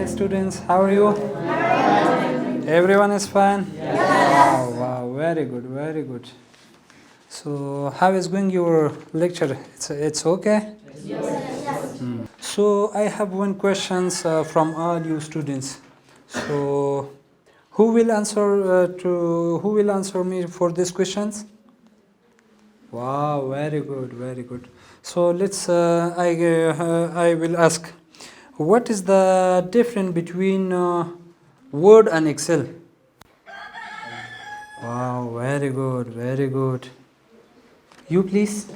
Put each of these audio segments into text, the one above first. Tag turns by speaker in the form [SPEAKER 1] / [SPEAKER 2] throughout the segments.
[SPEAKER 1] Hi students, how are you? Everyone is fine? Wow, wow, very good, very good. So how is going your lecture? It's okay? So I have one questions from all you students. So who will answer me for these questions? Wow, very good, very good. So I will ask, what is the difference between Word and Excel? Wow, very good, very good. You please.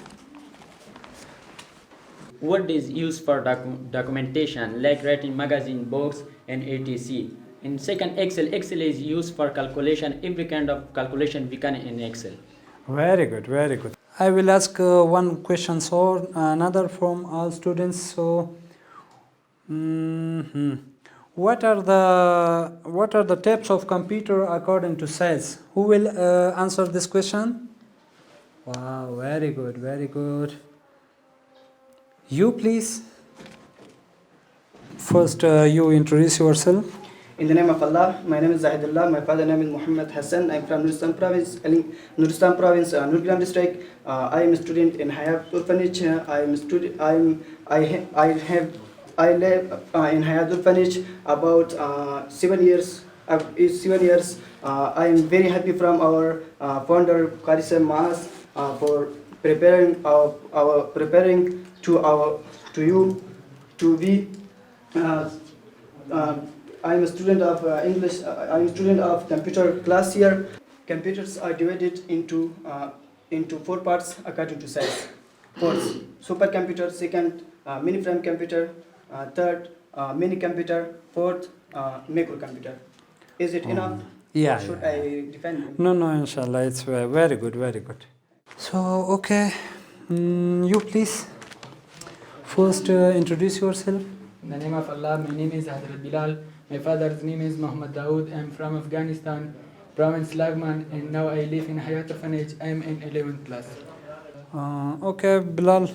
[SPEAKER 2] Word is used for documentation, like writing magazine, books, and etc. In second, Excel is used for calculation. Every kind of calculation we can in Excel.
[SPEAKER 1] Very good, very good. I will ask one question or another from all students. So, what are the types of computer according to size? Who will answer this question? Wow, very good, very good. You please. First, you introduce yourself.
[SPEAKER 3] In the name of Allah, my name is Zahidullah. My father name is Muhammad Hassan. I'm from Nuristan Province, Nurgram district. I am a student in Hayat Orphanage. I live in Hayat Orphanage about 7 years. I am very happy from our founder Qarisa Maas for preparing to be. I am a student of English. I am a student of computer class here. Computers are divided into 4 parts according to size. First, supercomputer. Second, mainframe computer. Third, mini computer. Fourth, microcomputer. Is it enough?
[SPEAKER 1] Yeah.
[SPEAKER 3] Should
[SPEAKER 1] yeah.
[SPEAKER 3] I defend?
[SPEAKER 1] No, inshallah, it's very good, very good. So, okay, you please. First, introduce yourself.
[SPEAKER 4] In the name of Allah, my name is Hazrat Bilal. My father's name is Muhammad Dawood. I am from Afghanistan, province Lagman, and now I live in Hayat Orphanage. I am in 11th class.
[SPEAKER 1] Okay, Bilal.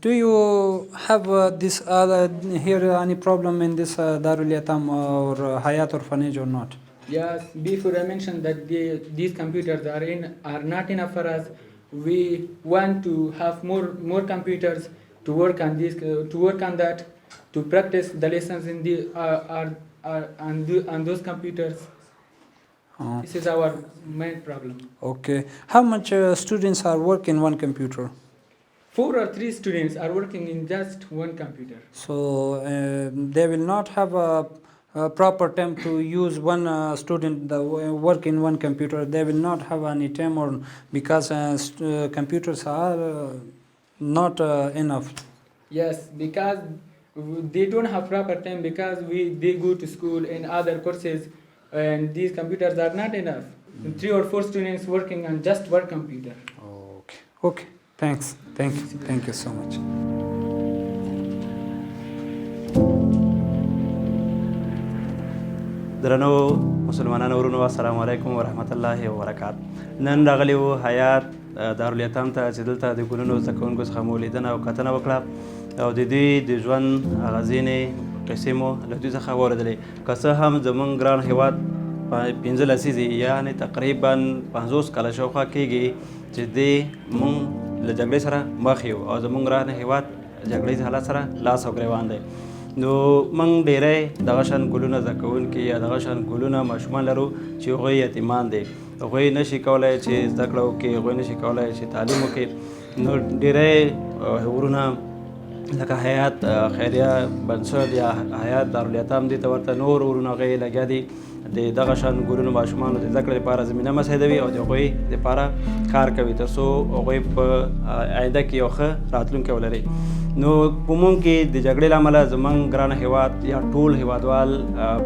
[SPEAKER 1] Do you have this here any problem in this Darul Yatam or Hayat Orphanage or not?
[SPEAKER 4] Yes, before I mentioned that these computers are not enough for us. We want to have more computers to work on that, to practice the lessons in on those computers. This is our main problem.
[SPEAKER 1] Okay. How much students are working one computer?
[SPEAKER 4] 4 or 3 students are working in just one computer.
[SPEAKER 1] So they will not have a proper time to use one student work in one computer. They will not have any time, or because computers are not enough.
[SPEAKER 4] Yes, because they don't have proper time, because they go to school and other courses, and these computers are not enough. 3 or 4 students working on just one computer.
[SPEAKER 1] Okay. Thanks. Thank you so much.
[SPEAKER 5] درنو مسلمانانو ورونو السلام علیکم ورحمت الله وبرکات. نن راغلی وو حیات دارالیتام ته چې دلته د ګلونو زده کوونکو څخه مو لیدنه او کتنه وکړه او د دوی د ژوند هغه ځینې قصې مو له دوی څخه واورېدلې. که څه هم زموږ ګران هیواد 15 لسیزې یعنې تقریبا 50 کاله شاوخوا کېږي چې دې مونږ له جګړې سره مخ یو او زموږ ګران هیواد جګړیز حالت سره لاس او ګریوان دی. نو موږ ډېری دغه شان ګلونه زده کوونکي یا دغه شان ګلونه ماشومان لرو چې هغوی یتیمان دي. هغوی نشي کولی چې زده کړه وکړي، هغوی نشي کولی چې تعلیم وکړي. نو ډېری ورونه لکه حیات خیریه بنسټ یا حیات دارالیتام دې ته ورته نور ورونه هغوی لګیا دي د دغه شان ګلونو ماشومانو د زده کړې لپاره زمینه مساعدوي او د هغوی دپاره کار کوي تر څو هغوی په آینده کې یو ښه راتلونکی ولري. نو په موږ کې د جګړې له امله زموږ ګران هیواد یا ټول هیوادوال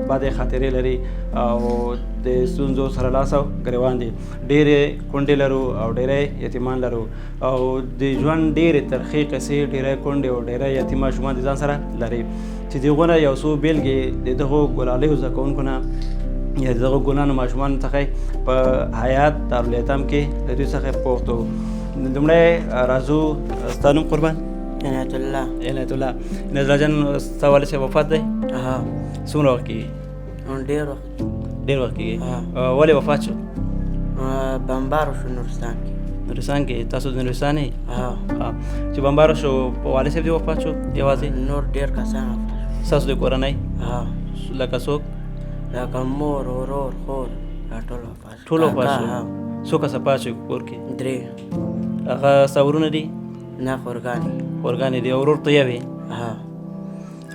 [SPEAKER 5] بدې خاطرې لري او د ستونزو سره لاس او ګریوان دي. ډېرې کونډې لرو او ډېری یتیمان لرو او د ژوند ډېرې ترخې قصې ډېری کونډې او ډېری یتیم ماشومان د ځان سره لري چې د هغو نه یو څو بېلګې د دغو ګلالیو زده کوونکو نه یا دغه ګلانو ماشومانو څخه په حیات دارالیتام کې له دوی څخه پوښتو. لومړی راځو، ستا نوم قربان؟
[SPEAKER 6] عنایت الله.
[SPEAKER 5] عنایت الله. عنایت الله جان ستا والد صاحب وفات دی؟ څومره وخت کېږي؟
[SPEAKER 6] ډېر وخت.
[SPEAKER 5] ډېر وخت کېږي. ولې وفات شو؟
[SPEAKER 6] بمبار وشو نورستان کې.
[SPEAKER 5] نورستان کې؟ تاسو د نورستان یې؟ چې بمبار وشو والد صاحب دې وفات شو یوازې؟
[SPEAKER 6] نور ډېر کسان وفات شو.
[SPEAKER 5] ستاسو د کورنۍ لکه څوک؟
[SPEAKER 6] لکه مور، ورور، خور، دا ټول وفات شو.
[SPEAKER 5] ټول وفات شو. څو کسه پاتې شو کور کې؟
[SPEAKER 6] 3.
[SPEAKER 5] هغه ستا ورونه دي؟
[SPEAKER 6] نه، خورګانې.
[SPEAKER 5] خورګانې دي. ورور ته یو یې؟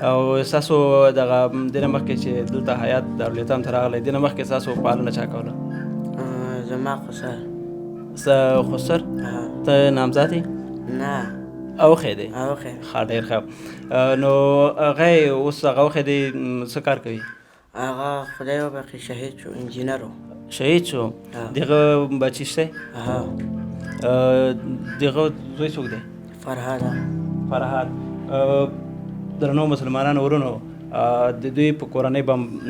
[SPEAKER 5] او ستاسو دغه دې نه مخکې چې دلته حیات دارالایتام ته راغلی دې نه مخکې ستاسو پالنه چا کوله؟
[SPEAKER 6] زما خسر.
[SPEAKER 5] ستا خسر؟ ته نامزاد یې؟
[SPEAKER 6] نه.
[SPEAKER 5] اوښی دی؟
[SPEAKER 6] اوښی.
[SPEAKER 5] ښه، ډېر ښه. نو هغه یې اوس هغه اوښی دی څه کار کوي؟
[SPEAKER 6] هغه خدای وبخښي شهید شو، انجینر و.
[SPEAKER 5] شهید شو؟ دغه بچی شته؟ دغه زوی څوک دی؟
[SPEAKER 6] فرهاد.
[SPEAKER 5] فرهاد. درنو مسلمانانو ورونو، د دوی په کورنۍ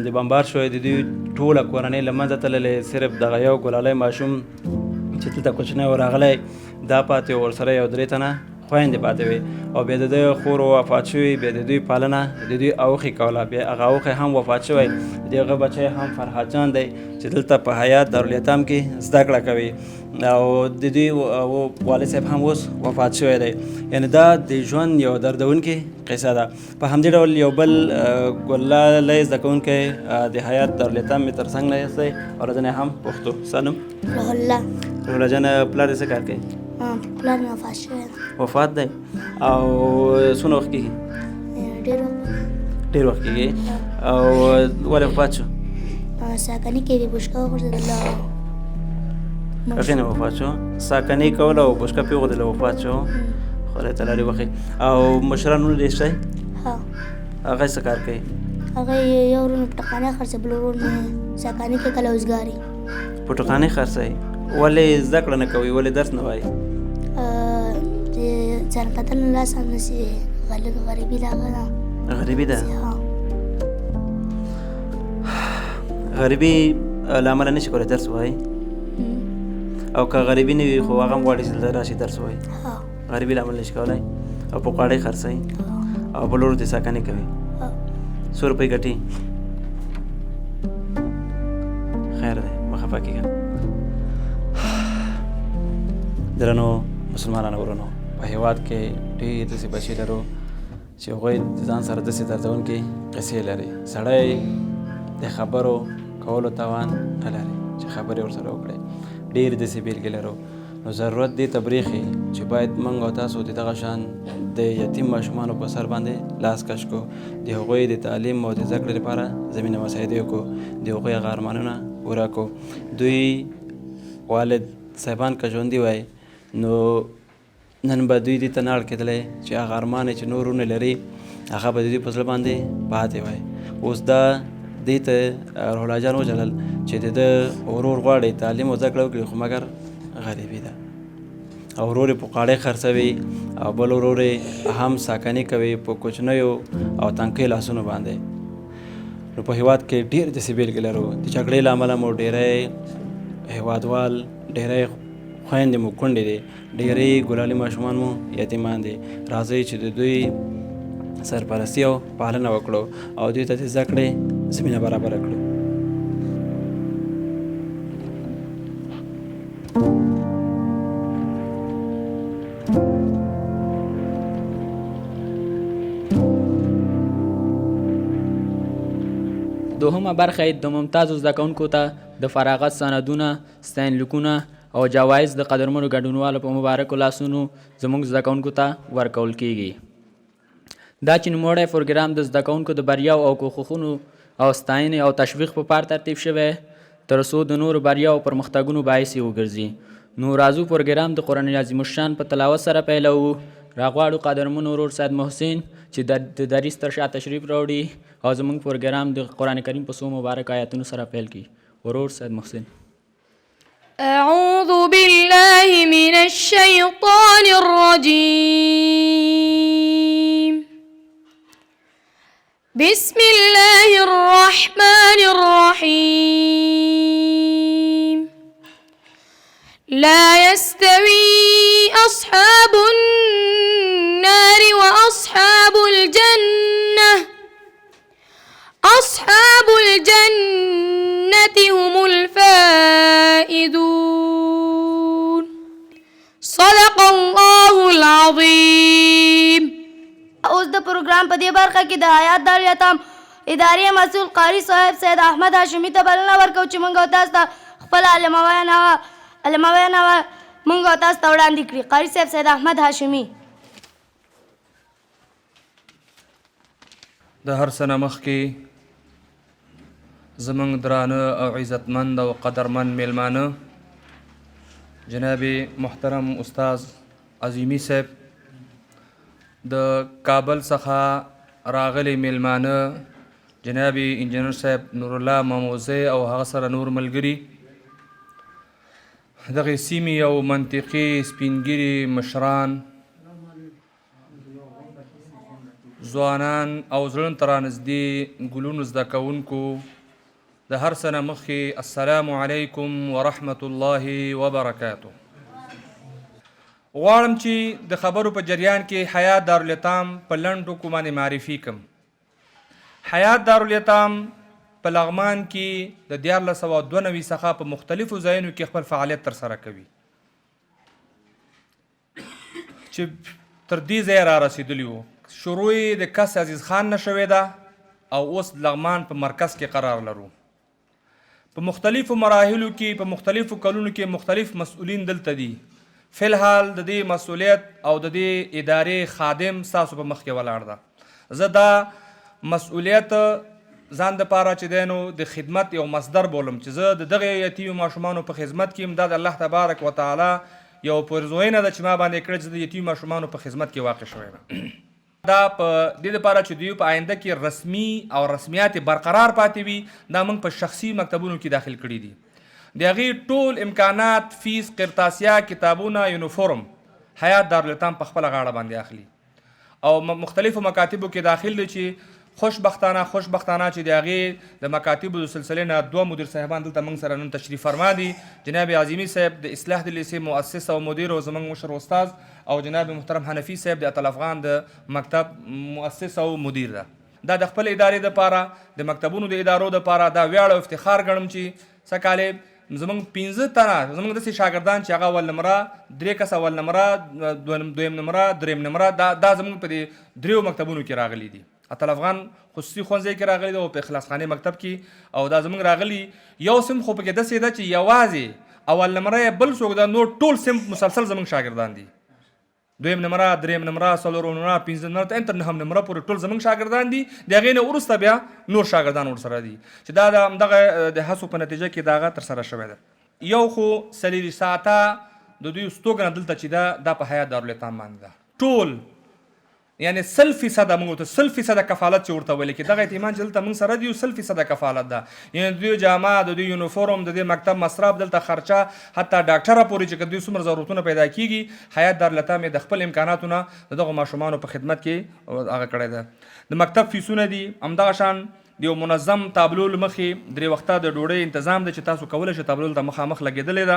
[SPEAKER 5] د بمبار شوی د دوی ټوله کورنۍ له منځه تللې، صرف دغه یو ګلالی ماشوم چې دلته کوچنی و راغلی دا پاتې و، ورسره یو 3 تنه خویندې پاتې وې او بیا د ده خور وفات شوي، بیا د دوی پالنه د دوی اوښې کوله، بیا هغه اوښی هم وفات شوی، د هغه بچی هم فرهاد جان دی چې دلته په حیات دارالایتام کې زده کړه کوي او د دوی والد صاحب هم اوس وفات شوی دی. یعنې دا د ژوند یو دردونکې قصه ده. په همدې ډول یو بل ګلالی زده کوونکی د حیات دارالایتام مې تر څنګ ناست دی او ورځنی هم پښتو. ستا نوم؟
[SPEAKER 7] روح الله.
[SPEAKER 5] روح الله جان، پلار دې څه کار کوي؟
[SPEAKER 7] پلار مې وفات شوی دی.
[SPEAKER 5] وفات دی؟ او څومره وخت کېږي؟
[SPEAKER 7] ډېر وخت.
[SPEAKER 5] ډېر وخت کېږي. او ولې وفات شو؟
[SPEAKER 7] ساکني کې د بوشکه وغورځېدله.
[SPEAKER 5] هغې نه وفات شو؟ ساکني کوله او بوشکه پرې وغورځېدله وفات شو. خدای تعالی دې وخی. او مشرانونه ډېر شته؟ هغه څه کار کوي؟
[SPEAKER 7] هغه یو ورور مې پټقانۍ خرڅوي، بل ورور مې ساکني کې کله اوزګاري.
[SPEAKER 5] پټقانۍ خرڅوي؟ ولې زده کړه نه کوي؟ ولې درس نه وایي؟
[SPEAKER 7] د ځان کتنې لاس هم نشي، غریبي ده. هغه
[SPEAKER 5] غریبي ده؟ غریبي له امله نشي کولی درس ووایي؟ او که غریبي نه وي خو هغه هم غواړي چې دلته راشي درس ووایي؟ غریبي له امله نشي کولی. او پکواړې خرڅوي او بل ورور دې ساکني کوي. 100 روپۍ ګټي؟ خیر دی، مه خفه کېږه. درنو مسلمانانو ورونو، په هېواد کې ډېر داسې بچي لرو چې هغوی د ځان سره داسې دردونکې قصې لري. سړی د خبرو کولو توان نه لري چې خبرې ورسره وکړي. ډېر داسې بېلګې لرو. نو ضرورت دې ته برېښي چې باید موږ او تاسو د دغه شان د یتیم ماشومانو په سر باندې لاس کش کړو، د هغوی د تعلیم او د زده کړې لپاره زمینه مساعدې وکړو، د هغوی هغه ارمانونه پوره کړو. دوی والد صاحبان که ژوندي وای نو نن به دوی دې ته نه اړ کېدلی چې هغه ارمان چې نور ورونه لري هغه به د دوی په زړه باندې پاتې وای. اوس دا دې ته روح الله جان وجلل چې د ده ورور غواړي تعلیم او زده کړه وکړي، خو مګر غریبي ده. او ورور یې پکواړې خرڅوي او بل ورور یې هم ساکني کوي په کوچنیو او تنکیو لاسونو باندې. نو په هېواد کې ډېر داسې بېلګې لرو. د جګړې له امله مو ډېری هېوادوال، ډېری خویندې مو کونډې دي، ډېری ګلالي ماشومان مو یتیمان دي. راځئ چې د دوی سرپرستي او پالنه وکړو او دوی ته د زده کړې زمینه برابره کړو.
[SPEAKER 2] دوهمه برخه یې د ممتازو زده کوونکو ته د فراغت سندونه، ستاینلیکونه او جوایز د قدرمنو ګډونوالو په مبارکو لاسونو زموږ زده کوونکو ته ورکول کیږي. دا چې نوموړی پروګرام د زده کوونکو د بریاو او کوښښونو او ستاینې او تشویق په پار ترتیب شوی تر څو د نورو بریاو او پرمختګونو باعث یې وګرځي. نو راځو پروګرام د قرآن عظیم الشان په تلاوت سره پیلوو. راغواړو قدرمن ورور سید محسن چې د دریس تر شا تشریف راوړي او زموږ پروګرام د قرآن کریم په څو مبارک آیاتونو سره پیل کړي. ورور سید محسن.
[SPEAKER 8] أعوذ بالله من الشيطان الرجيم. بسم الله الرحمن الرحيم. لا يستوي أصحاب النار النار وأصحاب الجنة أصحاب الجنة هم الفائزون صدق الله العظيم.
[SPEAKER 7] اوس د پروګرام په دې برخه کې د حیات داریاتام ادارې مسؤل قاری صاحب سید احمد هاشمي ته بلنه ورکوو چې موږ او تاسو ته خپل علمه وینا موږ او تاسو ته وړاندې کړي. قاری صاحب سید احمد هاشمي.
[SPEAKER 9] د هر څه نه مخکې زموږ درانه او عزتمند او قدرمند میلمانه جناب محترم استاذ عظیمی صاحب، د کابل څخه راغلی میلمانه جناب انجینر صاحب نور الله ماموزی او هغه سره نور ملګري، دغې سیمې او منطقې سپینګیري مشران، ځوانان او زړونو ته رانږدې ګلونو زده کوونکو، د هر څه نه مخکې السلام علیکم ورحمة الله وبرکاته. غواړم چې د خبرو په جریان کې حیات دارالیتام په لنډ ټکو باندې معرفي کړم. حیات دارالیتام په لغمان کې د 1492 څخه په مختلفو ځایونو کې خپل فعالیت ترسره کوي چې تر دې ځایه را رسېدلي وو. شروع یې د کس عزیز خان نه شوې ده او اوس لغمان په مرکز کې قرار لرو. په مختلفو مراحلو کې په مختلفو کلونو کې مختلف مسؤلین دلته دي. فی الحال د دې مسؤلیت او د دې ادارې خادم ستاسو په مخ کې ولاړ ده. زه دا مسؤلیت ځان دپاره چې دی نو د خدمت یو مصدر بولم چې زه د دغې یتیمو ماشومانو په خدمت کې یم. دا د الله تبارک وتعالی یو پرزوینه ده چې ما باندې کړې چې د یتیمو ماشومانو په خدمت کې واقع شوی یم. دا په دې لپاره چې دوی په آینده کې رسمي او رسمیات برقرار پاتې وي، دا موږ په شخصي مکتبونو کې داخل کړي دي. د هغې ټول امکانات، فیس، قرطاسیه، کتابونه، یونیفورم حیات دارالیتام په خپله غاړه باندې اخلي او مختلفو مکاتبو کې داخل دي چې خوشبختانه چې د هغې د مکاتبو د سلسلې نه 2 مدیر صاحبان دلته موږ سره نن تشریف فرما دي. جناب عظیمی صاحب د اصلاح د لیسې مؤسس او مدیر او زموږ مشر استاذ، او جناب محترم حنفي صاحب د اطل افغان د مکتب مؤسس او مدیر ده. دا د خپل ادارې دپاره د مکتبونو د ادارو دپاره دا ویاړ او افتخار ګڼم چې سکالې زموږ 15 تنه زموږ داسې شاګردان چې هغه اول نمره، 3 کسه اول نمره، دویم نمره، دریم نمره، دا زموږ په دې 3 مکتبونو کې راغلي دي. اطل افغان خصوصي ښوونځی کې راغلی ده او په اخلاص خانې مکتب کې، او دا زموږ راغلي یو صنف خو پکې داسې ده چې یوازې اول نمره یې بل څوک ده، نور ټول صنف مسلسل زموږ شاګردان دي. دویم نمره، دریم نمره، څلورم نمره، 15 نمره تر 9 نمره پورې ټول زموږ شاګردان دي. د هغې نه وروسته بیا نور شاګردان ورسره دي چې دا د همدغه د هڅو په نتیجه کې دا هغه ترسره شوی ده. یو خو 4 ساعته د دوی استوګنه دلته چې دا په حیات دارالیتام باندې ده. ټول یعنی 100% موږ ته 100% کفالت چې ورته ویل کېږي. دغه یتیمان چې دلته موږ سره دي 100% کفالت ده. یعنې د دوی جامه، د دوی یونیفورم، د دوی مکتب مصرف، دلته خرچه، حتی ډاکټره پورې چې دوی څومره ضرورتونه پیدا کېږي، حیات دارالیتام یې د خپل امکاناتو نه د دغو ماشومانو په خدمت کې هغه کړی ده. د مکتب فیسونه دي همدغه شان د یو منظم تابلو له مخې 3 وخته د ډوډۍ تنظیم ده چې تاسو کولی شئ. تابلو ته مخامخ لګېدلې ده.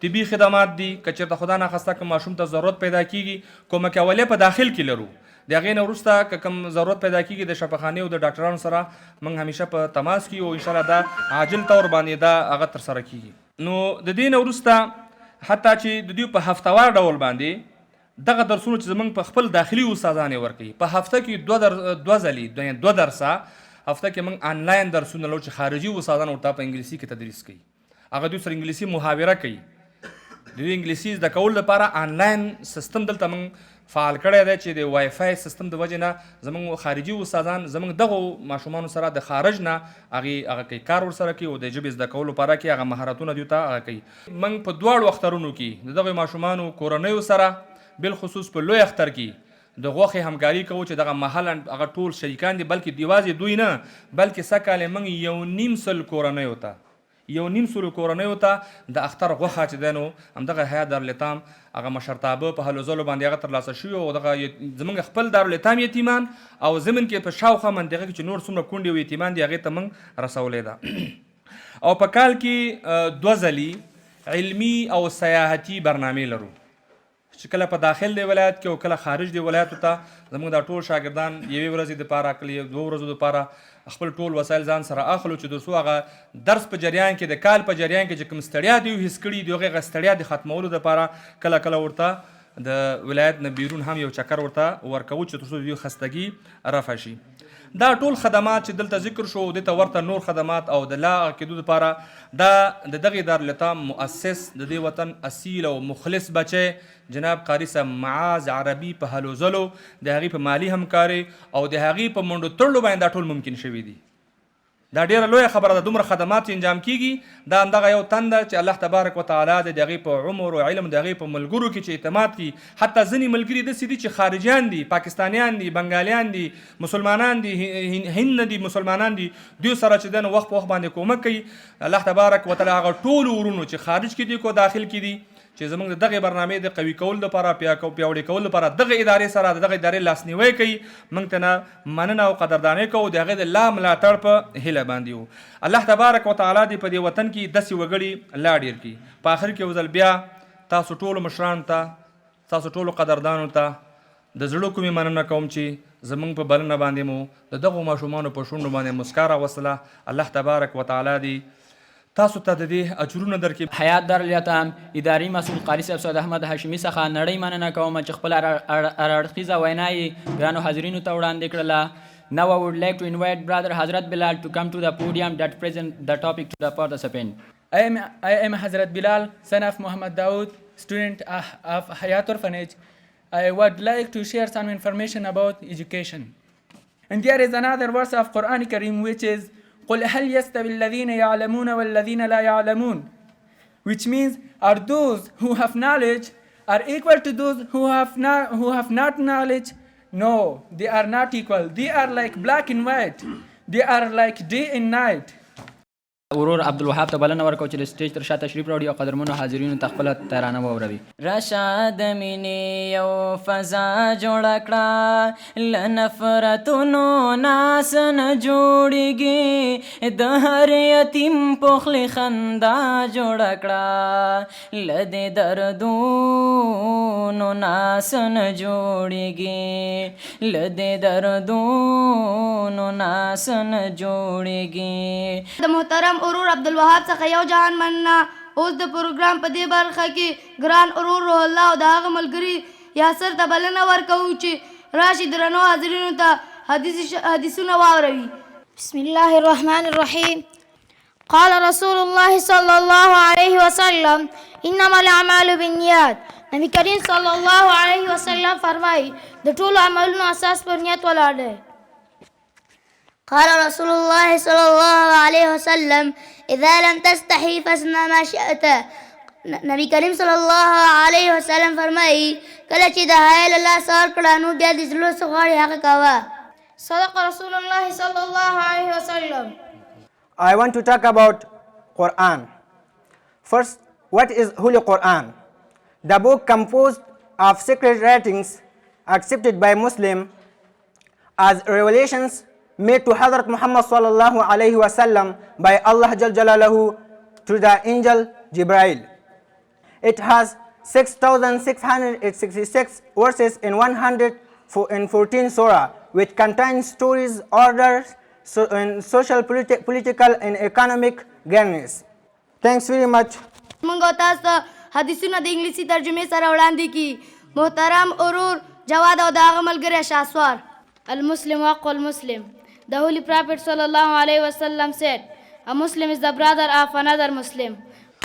[SPEAKER 9] طبي خدمات دي، که چېرته خدا ناخواسته که ماشوم ته ضرورت پیدا کېږي، کومک اولیه په داخل کې لرو. د هغې نه وروسته که کوم ضرورت پیدا کېږي د شفاخانې او د ډاکټرانو سره موږ همیشه په تماس کې یو، انشاءالله دا عاجل طور باندې دا هغه ترسره کېږي. نو د دې نه وروسته حتی چې د دوی په هفتوار ډول باندې دغه درسونه چې زموږ په خپل داخلي استادان یې ورکوي. په هفته کې 2 ځلې 2 درسه هفته کې موږ آنلاین درسونه لرو چې خارجي استادان ورته په انګلیسي کې تدریس کوي. هغه دوی سره انګلیسي محاوره کوي. د دوی انګلیسي زده کولو لپاره آنلاین سیستم دلته موږ فعال کړی دی چې د وای فای سیستم د وجې نه زموږ خارجي استادان زموږ دغو ماشومانو سره د خارج نه هغه کوي، کار ورسره کوي او د ژبې زده کولو لپاره کې هغه مهارتونه دوی ته هغه کوي. موږ په 2 اخترونو کې د دغو ماشومانو کورنیو سره بالخصوص په لوی اختر کې د غوښې همکاري کوو چې دغه محل هغه ټول شریکان دي، بلکې یوازې دوی نه بلکې سږکال موږ 1.5 کورنیو ته د اختر غوښه چې دی نو همدغه حیات دارالیتام هغه مشرتابه په هلو ځلو باندې هغه ترلاسه شوي او دغه زموږ خپل دارالیتام یتیمان او زمن کې په شاوخوا منطقه کې چې نور څومره کونډې او یتیمان دي هغې ته موږ رسولی ده. او په کال کې 2 ځلې علمي او سیاحتي برنامې لرو. چې کله په داخل دی ولایت کې او کله خارج دی ولایتو ته زموږ دا ټول شاګردان یوې ورځې دپاره کله یو 2 ورځو دپاره خپل ټول وسایل ځان سره اخلو چې تر څو هغه درس په جریان کې د کال په جریان کې چې کوم ستړیا دي حس کړي دي هغه ستړیا د ختمولو دپاره کله کله ورته د ولایت نه بیرون هم یو چکر ورته ورکوو چې تر څو د خستګي رفع شي. دا ټول خدمات چې دلته ذکر شو دته ورته نور خدمات او د لا عقیدو لپاره دا د دغه دارالایتام مؤسس د دې وطن اصیل او مخلص بچی جناب قاری صاحب معاذ عربي په هلو ځلو د هغې په مالی همکاري او د هغې په منډو تړلو باندې دا ټول ممکن شوي دي. دا ډیره لویه خبره ده. دومره خدمات چې انجام کیږي دا همدغه یو تنده چې الله تبارک وتعالی د هغې په عمر او علم د هغې په ملګرو کې چې اعتماد کړي. حتی ځینې ملګري داسې دي چې خارجیان دي، پاکستانیان دي، بنګالیان دي، مسلمانان دي، هند نه دي، مسلمانان دي، دوی سره چې دی نو وخت په وخت باندې کومک کوي. الله تبارک وتعالی هغه ټولو ورونو چې خارج کې دي کو داخل کې دي چې زموږ د دغه برنامې د قوي کولو لپاره پیاوړي کولو لپاره دغه ادارې سره د دغه ادارې لاسنیوی کوي. موږ ته نه مننه او قدردانۍ کوو د هغې د لا ملاتړ په هیله باندې وو. الله تبارک وتعالی دې په دې وطن کې داسې وګړي لا ډېر کړي. په آخر کې یو ځل بیا تاسو ټولو مشرانو ته، تاسو ټولو قدردانو ته د زړه کومې مننه کوم چې زموږ په بلنه باندې مو د دغو ماشومانو په شونډو باندې مسکا راوستله. الله تبارک وتعالی دې تاسو ته د دې اجرونه درکړي.
[SPEAKER 2] حیات دارالایتام اداري مسؤل قاری صاحب سید احمد هاشمي څخه نړۍ مننه کوم چې خپل هراړخیزه وینا یې ګرانو حاضرینو ته وړاندې کړله. Now I would like to invite Brother Hazrat Bilal to come to the podium that present the topic to the participant.
[SPEAKER 4] I am Hazrat Bilal, son of Muhammad Dawood, student of Hayat Orphanage. I would like to share some information about education. And there is another verse of Quran Kareem which is قُلْ هَلْ يَسْتَوِي الَّذِينَ يَعْلَمُونَ وَالَّذِينَ لَا يَعْلَمُونَ, which means are those who have knowledge are equal to those who have not knowledge? No, they are not equal. They are like black and white. They are like day and night.
[SPEAKER 2] ورور عبدالوهاب ته بلنه ورکوو چې د سټیج تر شا تشریف راوړي او قدرمنو حاضرینو ته خپله ترانه واوروي.
[SPEAKER 10] رشاد مینې یو فضا جوړه کړه، له نفرتونو ناس نه جوړېږي، د هر یتیم پخلی خندا جوړه کړه، له دې دردونو ناس نه جوړېږي، له دې دردونو ناس نه جوړېږي.
[SPEAKER 7] د محترم ورور عبدالوهاب څخه یو جهان مننه. اوس د پروګرام په دې برخه کې ګران ورور روح الله او د هغه ملګري یاسر ته بلنه ورکوو چې راشي درنو حاضرینو ته حدیثونه واوروي.
[SPEAKER 11] بسم الله الرحمن الرحیم. قال رسول الله صلی الله علیه وسلم انما الاعمال بالنیات. نبی کریم صلی الله علیه وسلم فرمایي د ټولو عملونو اساس پر نیت ولاړ دی.
[SPEAKER 7] قال رسول الله صلى الله عليه وسلم إذا لم تستحي فاصنع ما شئت. نبی کریم صلی الله علیه وسلم فرمایي کله چې د حیا له لاسه ورکړه نو بیا د زړه څه غواړي هغه کوه.
[SPEAKER 11] صدق رسول الله صلى الله عليه وسلم.
[SPEAKER 3] I want to talk about Quran. First, what is Holy Quran? The book composed of sacred writings accepted by Muslims as revelations made to Hazrat Muhammad sallallahu alayhi wa sallam by Allah Jal Jalaluhu through the angel Jibreel. It has 6,666 verses in 114 surah, which contains stories, orders, and social, political and economic gains. Thanks very much.
[SPEAKER 7] موږ تاسو ته حدیثونه د انګلیسي ترجمې سره وړاندې کی. محترم ورور جواد او د هغه ملګری شاسوار.
[SPEAKER 11] المسلم اخو المسلم. The Holy Prophet sallallahu alaihi wasallam said, a Muslim is the brother of another Muslim.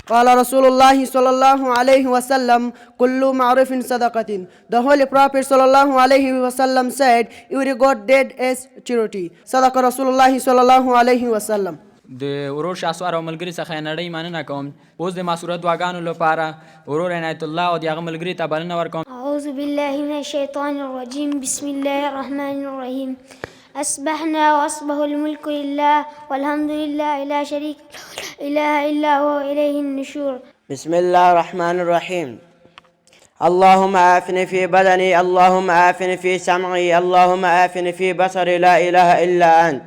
[SPEAKER 12] قال رسول الله صلى الله عليه وسلم كل معروف صدقة. The Holy Prophet صلى الله عليه وسلم said, every good deed is charity. صدق رسول الله صلى الله عليه وسلم.
[SPEAKER 2] د ورور شاسوار او ملګري څخه نړۍ مننه کوم. اوس د ماسوره دعاګانو لپاره ورور عنایت الله او د هغه ملګري ته بلنه ورکوم.
[SPEAKER 11] أعوذ بالله من الشيطان الرجيم. بسم الله الرحمن الرحيم. أصبحنا وأصبح الملك لله والحمد لله لا شريك له لا إله إلا هو إليه النشور.
[SPEAKER 6] بسم الله الرحمن الرحيم. اللهم عافني في بدني، اللهم عافني في سمعي، اللهم عافني في بصري، لا إله إلا أنت.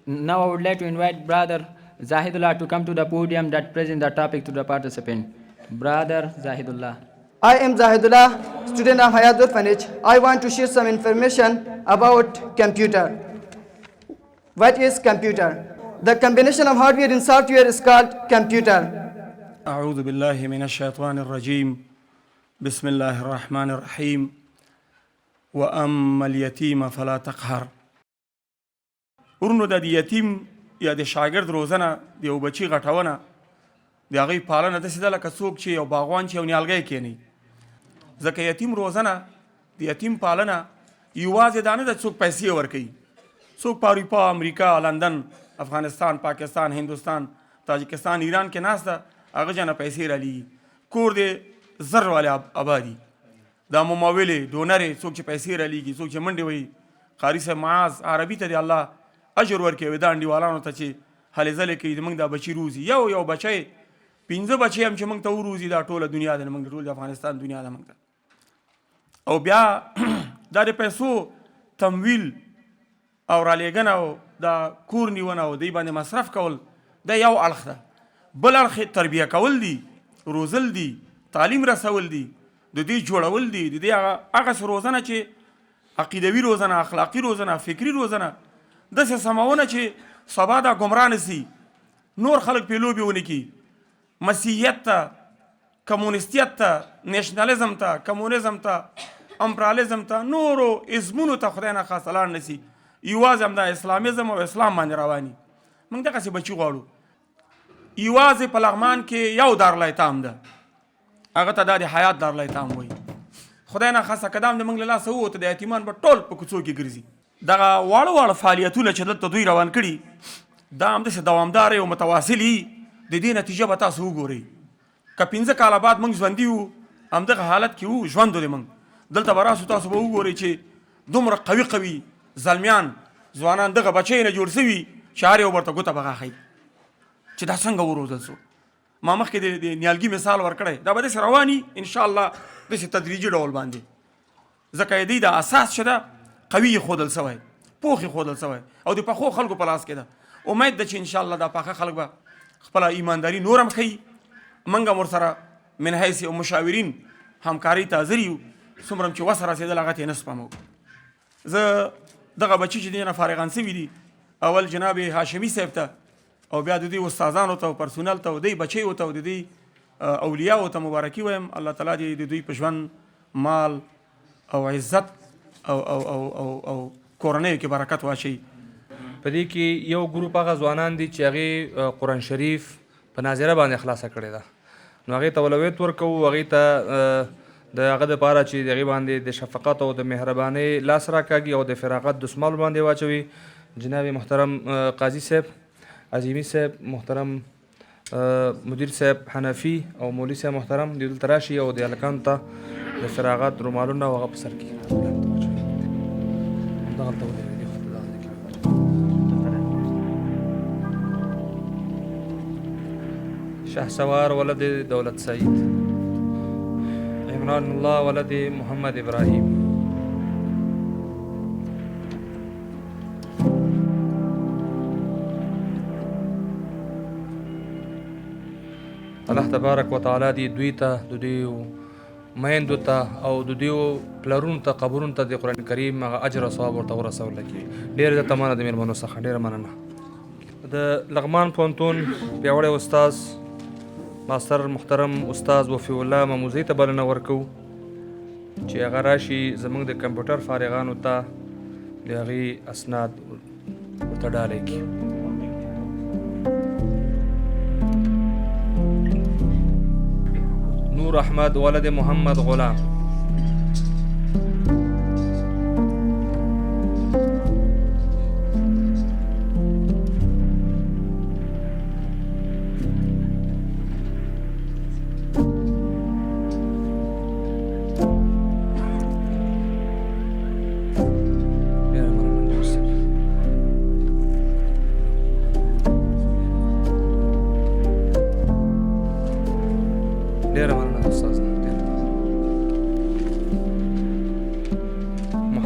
[SPEAKER 2] Now I would like to invite Brother Zahidullah to come to the podium that present the topic to the participant. Brother Zahidullah.
[SPEAKER 3] I am Zahidullah, student of Hayat Orphanage. I want to share some information about computer. What is computer? The combination of hardware and software is called computer.
[SPEAKER 13] أعوذ بالله من الشيطان الرجيم بسم الله الرحمن الرحيم وأما اليتيم فلا تقهر. ورنو د یتیم یا د شاګرد روزنه د یو بچي غټونه د هغې پالنه داسې ده لکه څوک چې یو باغوان چې یو نیالګی کینی. ځکه یتیم روزنه د یتیم پالنه یوازې دا نه ده څوک پیسې ورکوي، څوک په اروپا، امریکا، لندن، افغانستان، پاکستان، هندوستان، تاجکستان، ایران کې ناست ده، هغه جانه پیسې رالیږي. کور دی زر والے آبادي، دا ممولې ډونرې، څوک چې پیسې رالیږي، څوک چې منډې وهي. قاري صاحب معاذ عربي ته دی الله اجر ورکوي دا انډیوالانو ته چې هلې ځلې کوي زموږ دا بچي روزي. یو بچی 5 بچی هم چې موږ ته وروزي دا ټوله دنیا ده، موږ ټول د افغانستان دنیا ده موږ ته. او بیا دا د پیسو تمویل او رالیږنه او دا کور نیونه او دوی باندې مصرف کول دا یو اړخ ده. بل اړخ یې تربیه کول دي، روزل دي، تعلیم رسول دي، د دوی جوړول دي، د دې هغه روزنه چې عقیدوي روزنه، اخلاقي روزنه، فکري روزنه، داسې سمونه چې سبا دا ګمراه نسي، نور خلک پرې لوبې ونه کړي. مسیحیت ته، کمونیستیت ته، نیشنالیزم ته، کمونیزم ته، امپریالیزم ته، نورو ازمونو ته خدای نه خاصه لاړ نسي، یوازې همدا اسلامیزم او اسلام باندې رواني. موږ دغسې بچي غواړو. یوازې په لغمان کې یو دارالایتام ده، هغه ته دا د حیات دارالایتام وایي. خدای نه خاصه که دا هم د موږ له لاسه ووته د یتیمان به ټول په کوڅو کې ګرځي. دغه واړه فعالیتونه چې دلته دوی روان کړي دا همداسې دوامداره او متواصلي، د دې نتیجه به تاسو وګورئ. که 15 کاله بعد موږ ژوندي وو، همدغه حالت کې وو، ژوند دی موږ، دلته به راسو تاسو به وګورئ چې دومره قوي زلمیان ځوانان دغه بچی نه جوړ سوي چې هر یو ورته ګوته به غاښئ چې دا څنګه وروزل سو. ما مخکې د نیالګي مثال ورکړی، دا به داسې رواني انشاءالله داسې تدریجي ډول باندې، ځکه د دې د اساس چې ده قوي ښودل سوی، پوخ ښودل سوی او د پخو خلکو په لاس کې ده. امید ده چې انشاءالله دا پاخه خلک به خپله ایمانداري نور هم ښیي. موږ هم ورسره من حیث مشاورین همکارۍ ته حاضر یو، څومره هم چې وس رسېدل هغه ته یې نه سپموو. زه دغه بچي چې دې نه فارغان سوي دي، اول جناب هاشمي صاحب ته او بیا د دوی استادانو ته او پرسونل ته او دوی بچیو ته او د دوی اولیاو ته مبارکي وایم. الله تعالی دې د دوی په ژوند، مال او عزت او کورنیو کې برکت واچوي.
[SPEAKER 9] په دې کې یو ګروپ هغه ځوانان دي چې هغې قرآن شریف په ناظره باندې خلاصه کړې ده، نو هغې ته اولویت ورکوو، هغې ته د هغه دپاره چې د هغې باندې د شفقت او د مهربانۍ لاس راکاږي او د فراغت دسمال باندې واچوي. جناب محترم قاضي صاحب، عظیمي صاحب، محترم مدیر صاحب حنفي او مولوي صاحب محترم دې دلته راشي او د هلکانو ته د فراغت رومالونه او هغه په سر کې شهسوار ولد دولت سعید، عمران الله ولد محمد ابراهیم. الله تبارک وتعالی دې دوی ته، د دوی میندو ته او د دوی پلرونو ته، قبرونو ته د قرآن کریم هغه اجر او ثواب ورته ورسولی کړي. ډېر زیاته مننه د مېلمنو څخه، ډېره مننه. د لغمان پوهنتون پیاوړی استاذ ماستر محترم استاذ وفي الله مموزي ته بلنه ورکوو چې هغه راشي زموږ د کمپیوټر فارغانو ته د هغې اسناد ورته ډالۍ کړي. نور احمد ولد محمد غلام،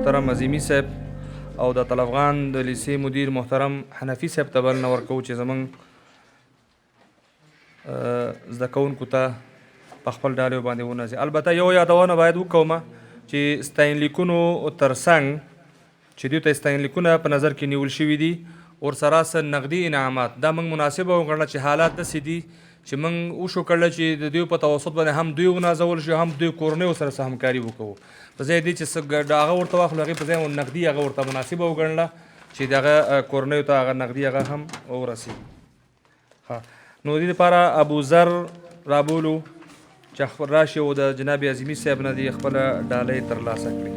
[SPEAKER 9] محترم عظیمی صاحب او د طلبغان د لیسې مدیر محترم حنفي صاحب ته بلنه ورکوو چې زموږ زده کوونکو ته په خپل ډالیو باندې ونازي. البته یو یادونه باید وکومه چې ستاینلیکونو ترڅنګ چې دوی ته ستاینلیکونه په نظر کې نیول شوي دي ورسره څه نقدي انعامات دا موږ مناسبه وګڼله چې حالات داسې دي چې موږ وشو کړله چې د دوی په توسط باندې هم دوی ونازول شي هم دوی کورنیو سره څه همکاري وکړو. په ځای دې چې څه هغه ورته واخلو هغې په ځای نقدي هغه ورته مناسبه وګڼله چې د هغه کورنیو ته هغه نقدي هغه هم ورسېږي. نو دې دپاره ابوذر رابولو چې خپل راشي او د جناب عظیمي صاحب نه دې خپله ډالۍ ترلاسه کړي.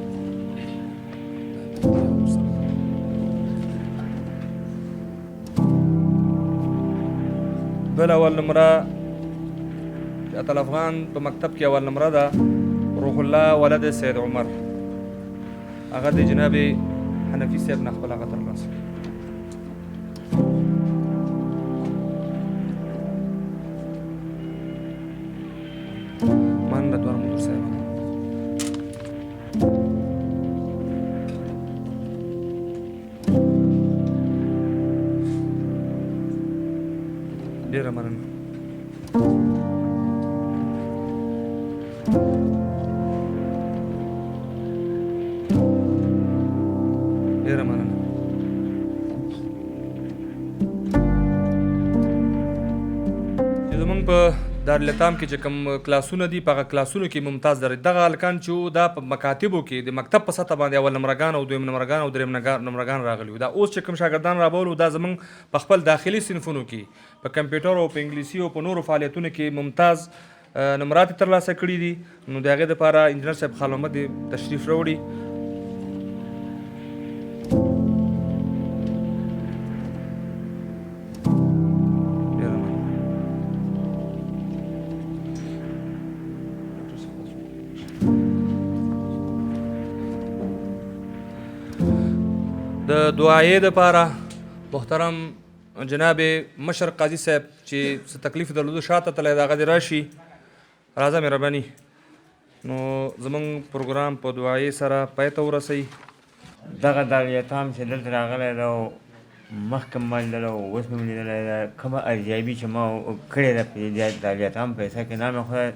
[SPEAKER 9] بل اول نمره اتل افغان په مکتب کې اول نمره ده روح الله ولد سید عمر هغه د جناب حنفي صاحب نه خپل هغه ترلاسه کړي. مننه دوه مدیر صاحب ډېره مننه. ډېره مننه. چې زمونږ په دارالایتام کې چې کوم کلاسونه دي په هغه کلاسونو کې ممتاز درجه دغه هلکان چې دا په مکاتبو کې د مکتب په سطح باندې اول نمرګان او دویم نمرګان او دریم نمرګان راغلي وو. دا اوس چې کوم شاګردان رابولو دا زمونږ په خپل داخلي صنفونو کې په کمپیوټر او په انګلیسي او په نورو فعالیتونو کې ممتاز نمرات ترلاسه کړي دي. نو د هغې دپاره انجینر صاحب خان محمد تشریف راوړي. د دعایې دپاره محترم جناب مشر قاضي صاحب چې څه تکلیف درلوده شاته تللی د هغه دې راشي. راځه مهرباني. نو زمونږ پروګرام په دعایې سره پای ته ورسوي.
[SPEAKER 14] دغه دارالایتام چې دلته راغلی ده او مخکې ما لیدلی او اوس مې لیدلی ده کومه ارزیابي چې ما کړې ده په دې دارالایتام په حصه کې نام خدای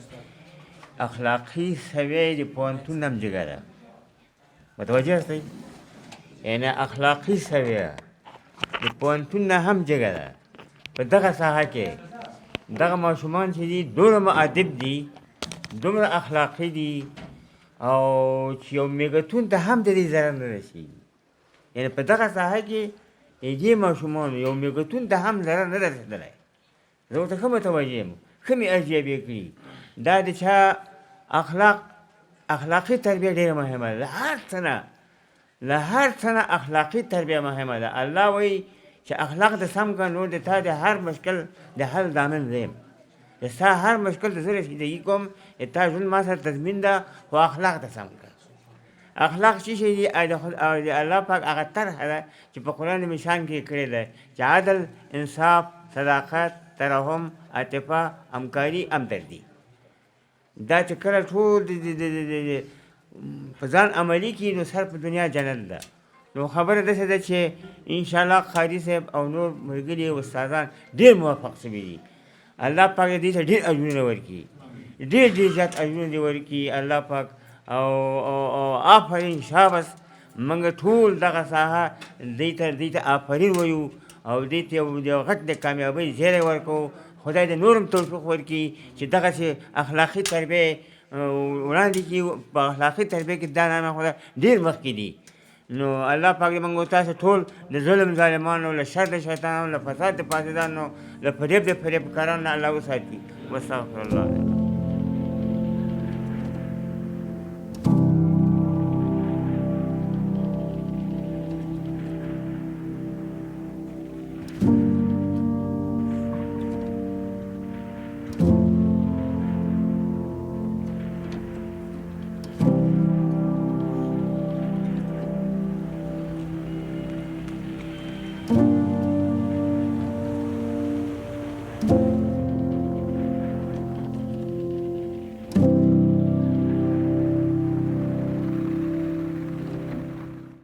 [SPEAKER 14] اخلاقي سویې د پوهنتون نمجګه ده. متوجه یاستئ؟ یعنې اخلاقي سویه د پوهنتون نه هم جګه ده. په دغه ساحه کې دغه ماشومان چې دي دومره مؤدب دي دومره اخلاقي دي او چې یو میګتون ته هم د دې ضرر نه رسېږي. یعنې په دغه ساحه کې دې ماشومانو یو میګتون ته هم ضرر نه رسېدلی. زه ورته ښه متوجه یم ښه مې ارزیابي کړي. دا د چا اخلاقي تربیه ډېره مهمه ده. له هر څه نه اخلاقي تربیه مهمه ده. الله وایي چې اخلاق د سم کړه نو د تا د هر مشکل د حل ضامن زه یم. د ستا هر مشکل ته زه رسیدګي کوم. تا ژوند ما سره تضمین ده خو اخلاق د سم کړه. اخلاق څه شی دي؟ د الله پاک هغه طرحه ده چې په قرآن مشان کې کړې ده چې عدل، انصاف، صداقت، ترحم، عاطفه، همکاري، همدردي. دا چې کله ټول په ځان عملي کړي نو سر په دنیا جنت ده. نو خبره داسې ده چې انشاءالله قاضي صاحب او نور ملګري او استادان ډېر موفق شوي دي. الله پاک دې ته ډېر اجرونه ورکړي، ډېر زیات اجرونه دې ورکړي الله پاک. او آفرین شابس موږ ټول دغه ساحه دې ته آفرین وایو او دې ته یو غټ د کامیابۍ زیری ورکوو. خدای دې نورم توفیق ورکړي چې دغسې اخلاقي تربیه وړاندې کړي. په اخلاقي تربیه کې دا نامه خدای ډېر مخکې دي. نو الله پاک دې موږ تاسو ټول د ظلم ظالمانو له شر د شیطانانو له فساد د فاسدانو له فریب د فریبکارانو نه الله وساتي. واستغفر الله.